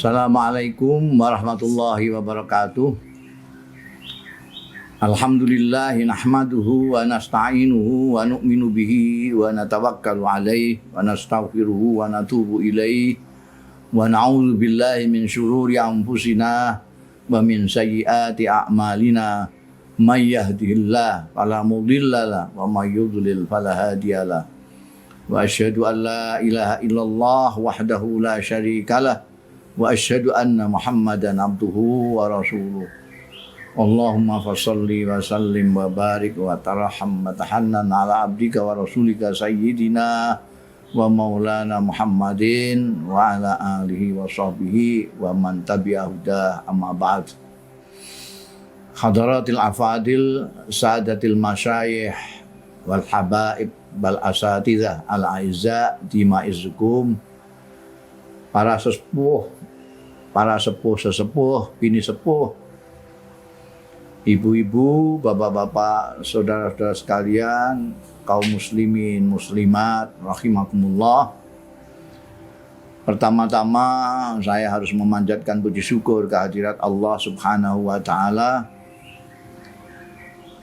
Assalamualaikum warahmatullahi wabarakatuh. Alhamdulillahi nahmaduhu wa nasta'inuhu wa nu'minu bihi wa natawakkalu alaihi wa nastaghfiruhu wa natubu ilaihi wa na'udzu billahi min syururi anfusina wa min sayyiati a'malina may yahdihillahu fala mudhillalah wa may yudlil fala hadiyalah. Wa asyhadu an la ilaha illallah wahdahu la syarikalah wa asyhadu anna Muhammadan abduhu wa rasuluh. Allahumma fasholli wa sallim wa barik wa tarham wa tahannan ala abdika wa rasulika sayyidina wa maulana Muhammadin wa ala alihi wa sahbihi wa man tabi'ahu huda amma ba'd. Hadaratil afadil sadatil masyayikh wal habaib bal asatidzah al aizza dima'izzukum, para sesepuh, para sesepuh, bini sepuh, ibu-ibu, bapak-bapak, saudara-saudara sekalian, kaum muslimin, muslimat, rahimakumullah. Pertama-tama saya harus memanjatkan puji syukur kehadirat Allah Subhanahu wa Ta'ala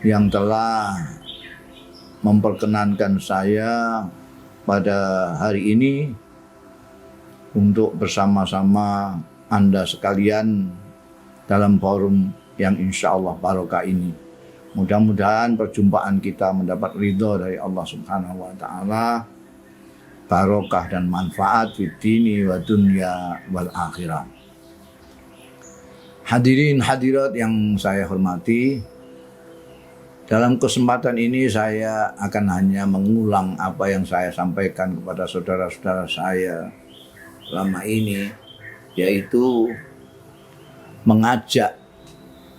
yang telah memperkenankan saya pada hari ini untuk bersama-sama Anda sekalian dalam forum yang insya Allah barokah ini. Mudah-mudahan perjumpaan kita mendapat ridho dari Allah Subhanahu wa Ta'ala, barokah dan manfaat di dini wa dunya wal akhirah. Hadirin hadirat yang saya hormati, dalam kesempatan ini saya akan hanya mengulang apa yang saya sampaikan kepada saudara-saudara saya selama ini, yaitu mengajak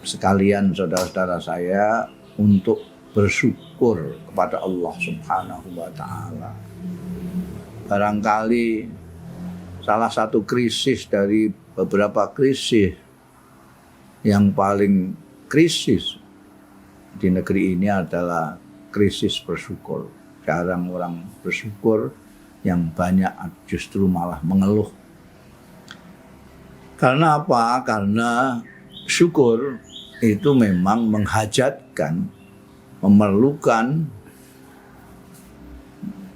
sekalian saudara-saudara saya untuk bersyukur kepada Allah Subhanahu wa Ta'ala. Barangkali salah satu krisis dari beberapa krisis yang paling krisis di negeri ini adalah krisis bersyukur. Jarang orang bersyukur, yang banyak justru malah mengeluh. Karena apa? Karena syukur itu memang menghajatkan, memerlukan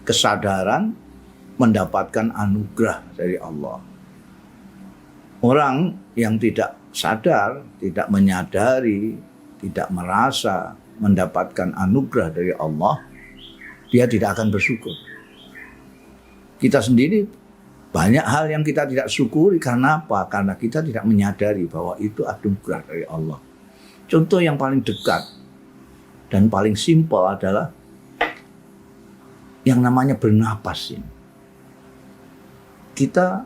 kesadaran mendapatkan anugerah dari Allah. Orang yang tidak sadar, tidak menyadari, tidak merasa mendapatkan anugerah dari Allah, dia tidak akan bersyukur. Kita sendiri banyak hal yang kita tidak syukuri. Karena apa? Karena kita tidak menyadari bahwa itu anugerah dari Allah. Contoh yang paling dekat dan paling simpel adalah yang namanya bernapas ini. Kita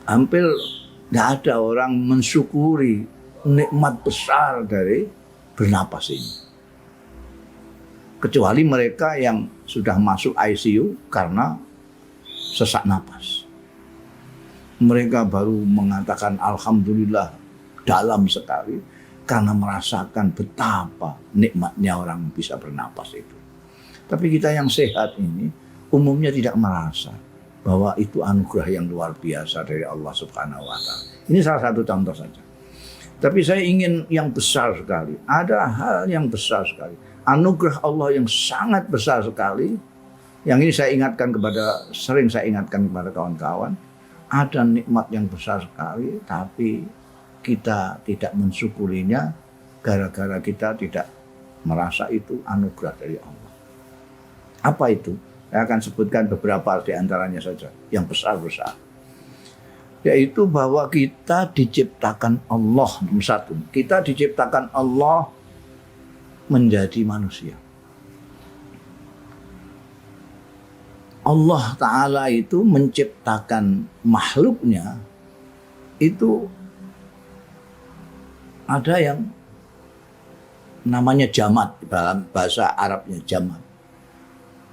hampir tidak ada orang mensyukuri nikmat besar dari bernapas ini, kecuali mereka yang sudah masuk ICU karena sesak napas. Mereka baru mengatakan alhamdulillah dalam sekali karena merasakan betapa nikmatnya orang bisa bernapas itu. Tapi kita yang sehat ini umumnya tidak merasa bahwa itu anugerah yang luar biasa dari Allah Subhanahu wa Ta'ala. Ini salah satu contoh saja. Tapi saya ingin yang besar sekali. Ada hal yang besar sekali. Anugerah Allah yang sangat besar sekali. Yang ini sering saya ingatkan kepada kawan-kawan. Ada nikmat yang besar sekali, tapi kita tidak mensyukurinya gara-gara kita tidak merasa itu anugerah dari Allah. Apa itu? Saya akan sebutkan beberapa di antaranya saja, yang besar-besar. Yaitu bahwa kita diciptakan Allah, nomor satu. Kita diciptakan Allah menjadi manusia. Allah Ta'ala itu menciptakan makhluknya, itu ada yang namanya jamad, dalam bahasa Arabnya jamad.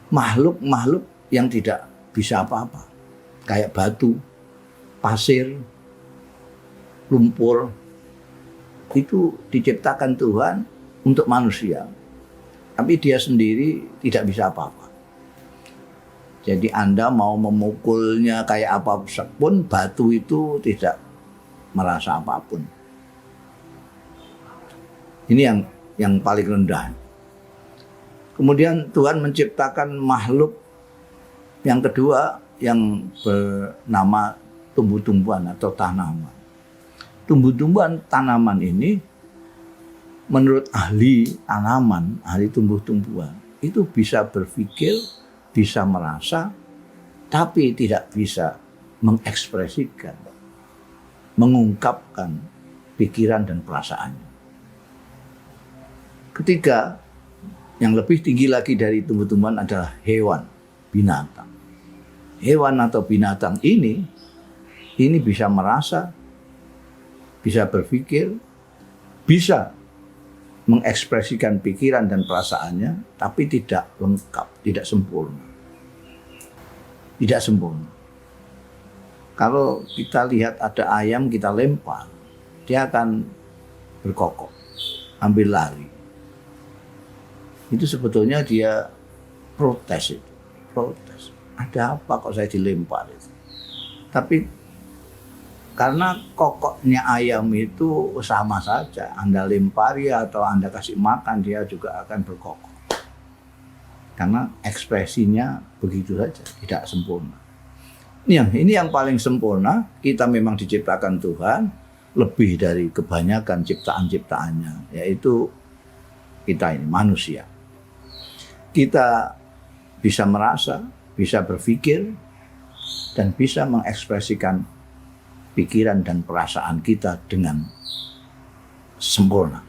Makhluk-makhluk yang tidak bisa apa-apa, kayak batu, pasir, lumpur, itu diciptakan Tuhan untuk manusia, tapi dia sendiri tidak bisa apa-apa. Jadi Anda mau memukulnya kayak apa pun, batu itu tidak merasa apapun. Ini yang paling rendah. Kemudian Tuhan menciptakan makhluk yang kedua yang bernama tumbuh-tumbuhan atau tanaman. Tumbuh-tumbuhan tanaman ini menurut ahli tanaman, ahli tumbuh-tumbuhan, itu bisa berpikir, bisa merasa, tapi tidak bisa mengekspresikan, mengungkapkan pikiran dan perasaannya. Ketiga, yang lebih tinggi lagi dari tumbuh-tumbuhan adalah hewan, binatang. Hewan atau binatang ini bisa merasa, bisa berpikir, bisa mengekspresikan pikiran dan perasaannya, tapi tidak lengkap, tidak sempurna. Tidak sempurna. Kalau kita lihat ada ayam, kita lempar, dia akan berkokok, ambil lari. Itu sebetulnya dia protes itu. Protes. Ada apa kok saya dilempar itu? Tapi karena kokoknya ayam itu sama saja. Anda lempari atau Anda kasih makan, dia juga akan berkokok. Karena ekspresinya begitu saja, tidak sempurna. Ini yang paling sempurna, kita memang diciptakan Tuhan lebih dari kebanyakan ciptaan-ciptaannya, yaitu kita ini manusia. Kita bisa merasa, bisa berpikir, dan bisa mengekspresikan pikiran dan perasaan kita dengan sempurna.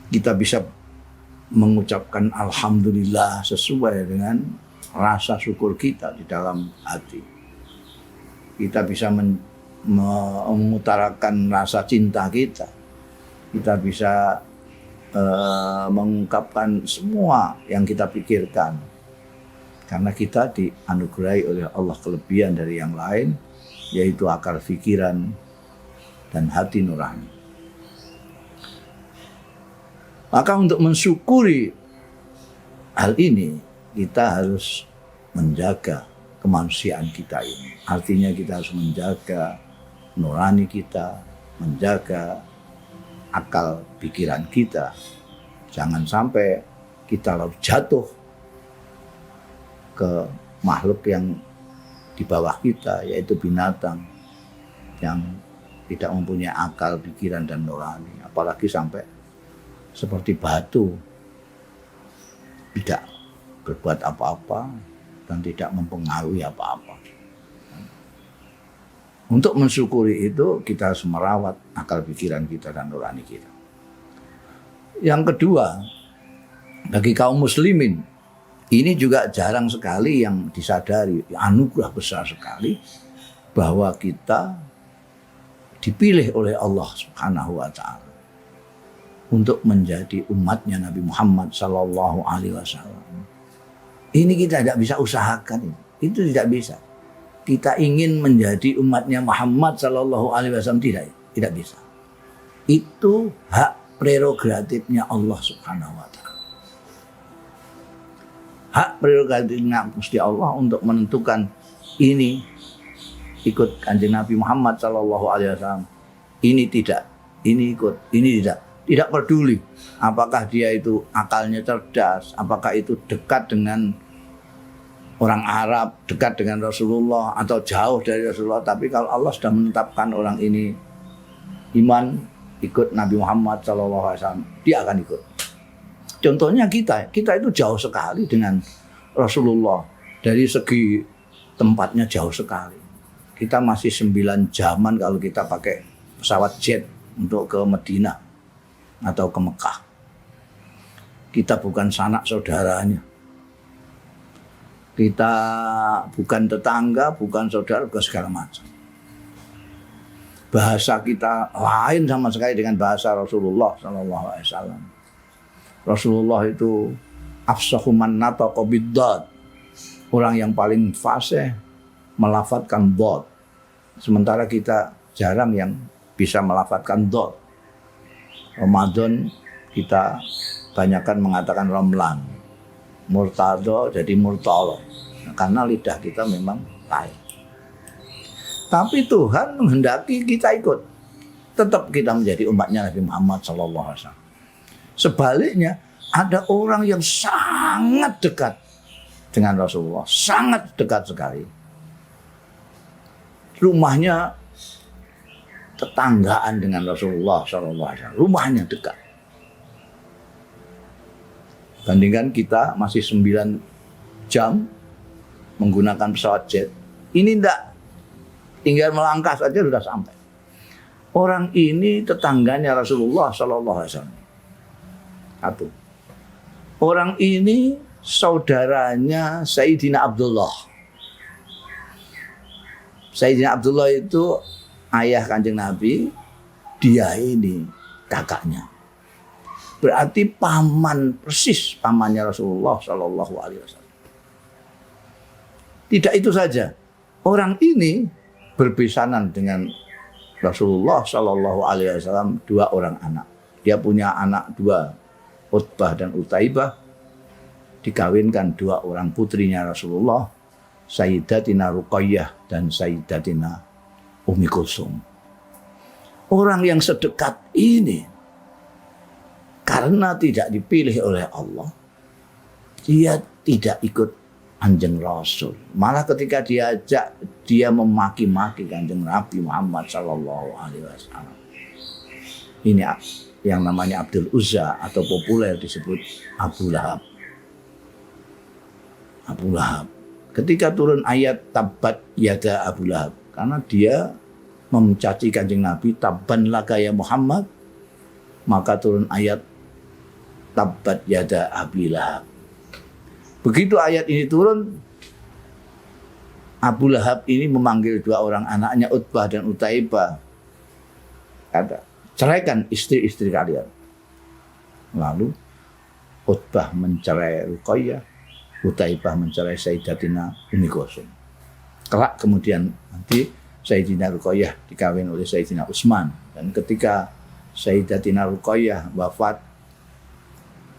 Kita bisa mengucapkan alhamdulillah sesuai dengan rasa syukur kita di dalam hati. Kita bisa mengutarakan rasa cinta kita. Kita bisa mengungkapkan semua yang kita pikirkan. Karena kita dianugerahi oleh Allah kelebihan dari yang lain, yaitu akal pikiran dan hati nurani. Maka untuk mensyukuri hal ini, kita harus menjaga kemanusiaan kita ini. Artinya kita harus menjaga nurani kita, menjaga akal pikiran kita. Jangan sampai kita lalu jatuh ke makhluk yang di bawah kita, yaitu binatang yang tidak mempunyai akal, pikiran, dan nurani. Apalagi sampai seperti batu, tidak berbuat apa-apa dan tidak mempengaruhi apa-apa. Untuk mensyukuri itu, kita harus merawat akal pikiran kita dan nurani kita. Yang kedua, bagi kaum muslimin, ini juga jarang sekali yang disadari, anugerah besar sekali bahwa kita dipilih oleh Allah Subhanahu wa Ta'ala untuk menjadi umatnya Nabi Muhammad Sallallahu Alaihi Wasallam. Ini kita tidak bisa usahakan, itu tidak bisa. Kita ingin menjadi umatnya Muhammad Sallallahu Alaihi Wasallam, tidak bisa. Itu hak prerogatifnya Allah Subhanahu wa Ta'ala. Hak prerogatifnya Gusti Allah untuk menentukan ini ikut Kanjeng Nabi Muhammad Sallallahu Alaihi Wasallam, ini tidak, ini ikut, ini tidak peduli apakah dia itu akalnya cerdas, apakah itu dekat dengan orang Arab, dekat dengan Rasulullah atau jauh dari Rasulullah. Tapi kalau Allah sudah menetapkan orang ini iman, ikut Nabi Muhammad SAW, dia akan ikut. Contohnya kita itu jauh sekali dengan Rasulullah. Dari segi tempatnya jauh sekali. Kita masih 9 jaman kalau kita pakai pesawat jet untuk ke Madinah atau ke Mekah. Kita bukan sanak saudaranya. Kita bukan tetangga, bukan saudara, bukan segala macam. Bahasa kita lain sama sekali dengan bahasa Rasulullah Sallallahu Alaihi Wasallam. Rasulullah itu afsahu man nataqa bid-dad, orang yang paling fasih melafadzkan dad. Sementara kita jarang yang bisa melafadzkan dad. Ramadan kita banyakkan mengatakan Ramlan. murtado jadi murtala. Karena lidah kita memang lain. Tapi Tuhan menghendaki kita ikut. Tetap kita menjadi umatnya Nabi Muhammad SAW. Sebaliknya, ada orang yang sangat dekat dengan Rasulullah. Sangat dekat sekali. Rumahnya tetanggaan dengan Rasulullah SAW. Rumahnya dekat. Bandingkan kita masih 9 jam menggunakan pesawat jet. Ini enggak. Tinggal melangkah saja sudah sampai. Orang ini tetangganya Rasulullah SAW. Satu. Orang ini saudaranya Sayyidina Abdullah. Sayyidina Abdullah itu ayah Kanjeng Nabi, dia ini kakaknya. Berarti paman, persis pamannya Rasulullah SAW. Tidak itu saja. Orang ini berbesanan dengan Rasulullah SAW 2 orang anak. Dia punya anak 2. Utbah dan Utaibah, dikawinkan 2 orang putrinya Rasulullah, Sayyidatina Ruqayyah dan Sayyidatina Ummi Kulsum. Orang yang sedekat ini, karena tidak dipilih oleh Allah, dia tidak ikut Kanjeng Rasul. Malah ketika diajak, dia memaki-maki Kanjeng Nabi Muhammad SAW. Ini yang namanya Abdul Uzza atau populer disebut Abu Lahab. Abu Lahab. Ketika turun ayat Tabbat Yada Abu Lahab, karena dia mencaci Kanjeng Nabi, Tabban laka ya Muhammad, maka turun ayat Tabbat Yada Abi Lahab. Begitu ayat ini turun, Abu Lahab ini memanggil 2 orang anaknya Utbah dan Utaibah. Kata, ceraikan istri-istri kalian. Lalu Utbah mencerai Ruqayyah, Utaibah mencerai Sayyidatina Ummi Kulsum. Kelak kemudian nanti Sayyidina Ruqayyah dikawin oleh Sayyidina Utsman. Dan ketika Sayyidatina Ruqayyah wafat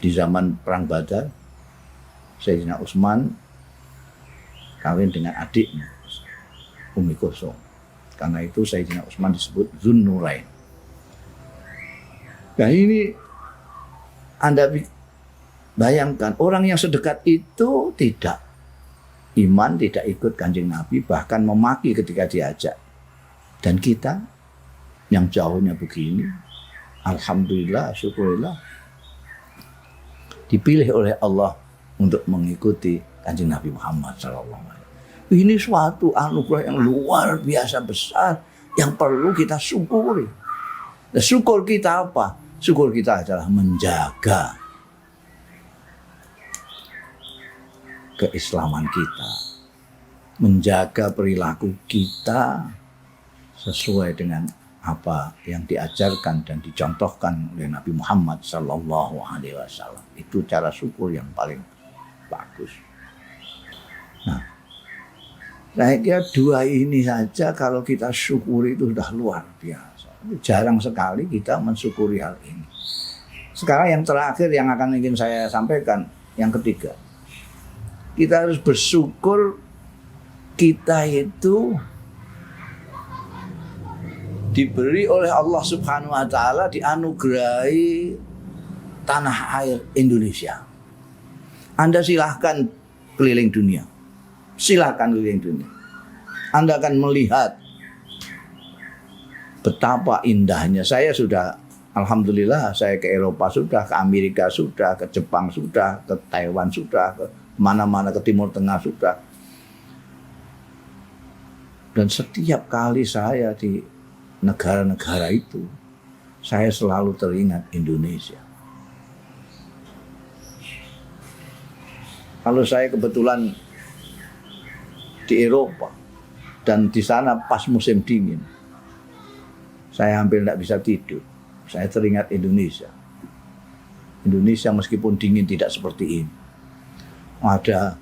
di zaman Perang Badar, Sayyidina Utsman kawin dengan adiknya Ummi Kulsum. Karena itu Sayyidina Utsman disebut Zunnurain. Nah ini Anda bayangkan, orang yang sedekat itu tidak iman, tidak ikut Kanjeng Nabi, bahkan memaki ketika diajak. Dan kita yang jauhnya begini, alhamdulillah, syukurillah, dipilih oleh Allah untuk mengikuti Kanjeng Nabi Muhammad SAW. Ini suatu anugerah yang luar biasa besar yang perlu kita syukuri. Nah, syukur kita apa? Syukur kita adalah menjaga keislaman kita, menjaga perilaku kita sesuai dengan apa yang diajarkan dan dicontohkan oleh Nabi Muhammad SAW. Itu cara syukur yang paling bagus. Nah, saya kira 2 ini saja kalau kita syukuri itu sudah luar biasa. Jarang sekali kita mensyukuri hal ini. Sekarang yang terakhir yang akan ingin saya sampaikan, yang ketiga. Kita harus bersyukur kita itu diberi oleh Allah Subhanahu wa taala, dianugerahi tanah air Indonesia. Anda silahkan keliling dunia. Silahkan keliling dunia. Anda akan melihat betapa indahnya. Saya sudah, alhamdulillah, saya ke Eropa sudah, ke Amerika sudah, ke Jepang sudah, ke Taiwan sudah, ke mana-mana, ke Timur Tengah sudah. Dan setiap kali saya di negara-negara itu, saya selalu teringat Indonesia. Kalau saya kebetulan di Eropa dan di sana pas musim dingin, saya hampir tidak bisa tidur. Saya teringat Indonesia. Indonesia meskipun dingin tidak seperti ini. Ada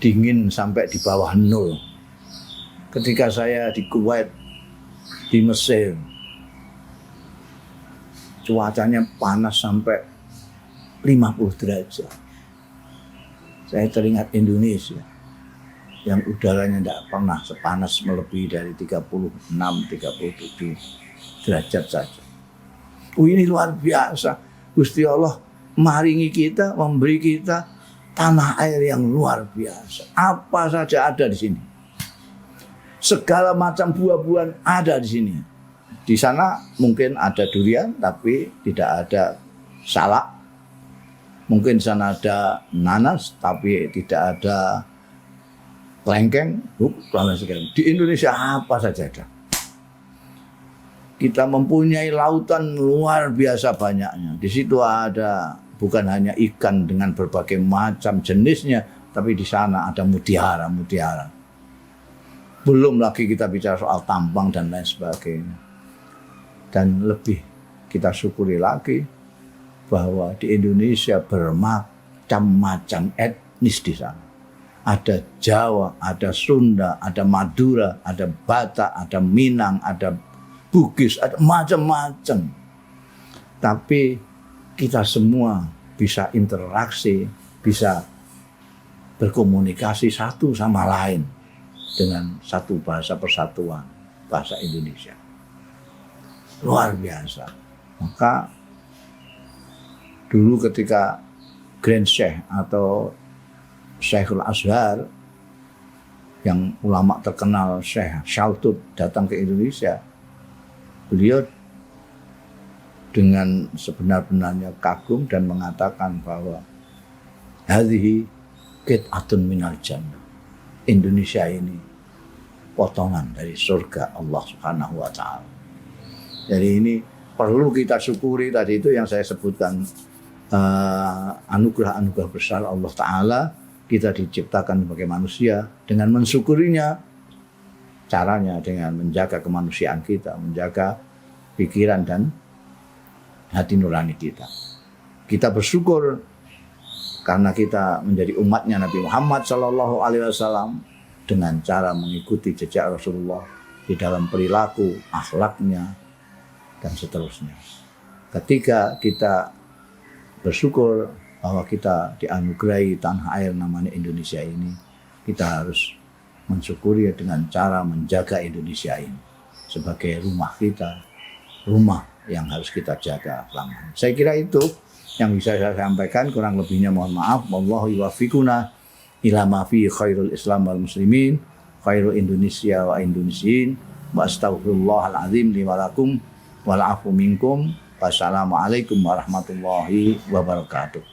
dingin sampai di bawah 0. Ketika saya di Kuwait, di Mesir, cuacanya panas sampai 50 derajat. Saya teringat Indonesia yang udaranya tidak pernah sepanas melebihi dari 36-37 derajat saja. Ini luar biasa. Gusti Allah maringi kita, memberi kita tanah air yang luar biasa. Apa saja ada di sini. Segala macam buah-buahan ada di sini. Di sana mungkin ada durian, tapi tidak ada salak. Mungkin di sana ada nanas, tapi tidak ada kelengkeng. Di Indonesia apa saja ada. Kita mempunyai lautan luar biasa banyaknya. Di situ ada bukan hanya ikan dengan berbagai macam jenisnya, tapi di sana ada mutiara-mutiara. Belum lagi kita bicara soal tambang dan lain sebagainya. Dan lebih kita syukuri lagi bahwa di Indonesia bermacam-macam etnis di sana. Ada Jawa, ada Sunda, ada Madura, ada Batak, ada Minang, ada Bugis, ada macam-macam. Tapi kita semua bisa interaksi, bisa berkomunikasi satu sama lain dengan satu bahasa persatuan, bahasa Indonesia. Luar biasa. Maka dulu ketika Grand Syekh atau Syekhul Azhar yang ulama terkenal Syekh Shaltut datang ke Indonesia, beliau dengan sebenar-benarnya kagum dan mengatakan bahwa hadhihi qit'atun minal jannah. Indonesia ini potongan dari surga Allah Subhanahu wa taala. Jadi ini perlu kita syukuri tadi itu yang saya sebutkan, anugerah-anugerah besar Allah taala. Kita diciptakan sebagai manusia, dengan mensyukurinya caranya dengan menjaga kemanusiaan kita, menjaga pikiran dan hati nurani kita. Kita bersyukur karena kita menjadi umatnya Nabi Muhammad SAW dengan cara mengikuti jejak Rasulullah di dalam perilaku, akhlaknya, dan seterusnya. Ketika kita bersyukur bahwa kita dianugerahi tanah air namanya Indonesia ini, kita harus mensyukuri dengan cara menjaga Indonesia ini sebagai rumah kita, rumah yang harus kita jaga selamanya. Saya kira itu yang bisa saya sampaikan, kurang lebihnya mohon maaf. Wallahu yuwaffiquna ila ma fi khairul Islam wal muslimin, khairul Indonesia wa Indonesiin, wa astaghfirullahal azim li wa lakum wal afu minkum. Wassalamualaikum warahmatullahi wabarakatuh.